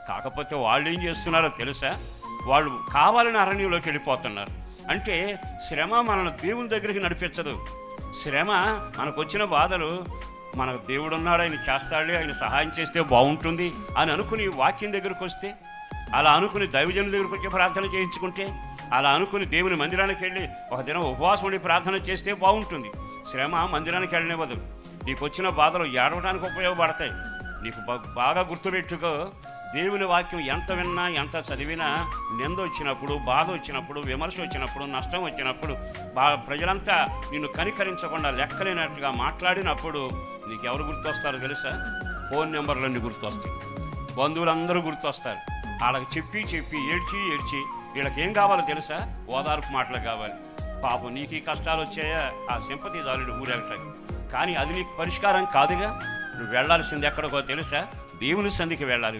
కాకపోతే వాళ్ళు ఏం చేస్తున్నారో తెలుసా? వాళ్ళు కావాలని అరణ్యంలోకి వెళ్ళిపోతున్నారు. అంటే శ్రమ మనల్ని దేవుని దగ్గరికి నడిపించదు. శ్రమ మనకు వచ్చిన బాధలు, మనకు దేవుడు ఉన్నాడు, ఆయన చేస్తాడే, ఆయన సహాయం చేస్తే బాగుంటుంది అని అనుకుని వాక్యం దగ్గరికి వస్తే, అలా అనుకుని దైవజనుల దగ్గరికి వచ్చి ప్రార్థన చేయించుకుంటే, అలా అనుకుని దేవుని మందిరానికి వెళ్ళి ఒక దినం ఉపవాసం ఉండి ప్రార్థన చేస్తే బాగుంటుంది. శ్రమ మందిరానికి వెళ్ళనివ్వదు. నీకు వచ్చిన బాధలు ఏడవడానికి ఉపయోగపడతాయి. నీకు బాగా గుర్తుపెట్టుకో, దేవుని వాక్యం ఎంత విన్నా ఎంత చదివినా నింద వచ్చినప్పుడు, బాధ వచ్చినప్పుడు, విమర్శ వచ్చినప్పుడు, నష్టం వచ్చినప్పుడు, ప్రజలంతా నిన్ను కనికరించకుండా లెక్కలేనట్టుగా మాట్లాడినప్పుడు నీకు ఎవరు గుర్తొస్తారో తెలుసా? ఫోన్ నెంబర్లన్నీ గుర్తొస్తాయి, బంధువులందరూ గుర్తొస్తారు. వాళ్ళకి చెప్పి చెప్పి ఏడ్చి వీళ్ళకి ఏం కావాలో తెలుసా? ఓదార్పు మాటలు కావాలి. పాపం నీకు ఈ కష్టాలు వచ్చాయా, ఆ సింపతి దారుడు ఊరేగటానికి. కానీ అది నీకు పరిష్కారం కాదుగా. నువ్వు వెళ్ళాల్సింది ఎక్కడికో తెలుసా? దేవుని సంధికి వెళ్ళాలి.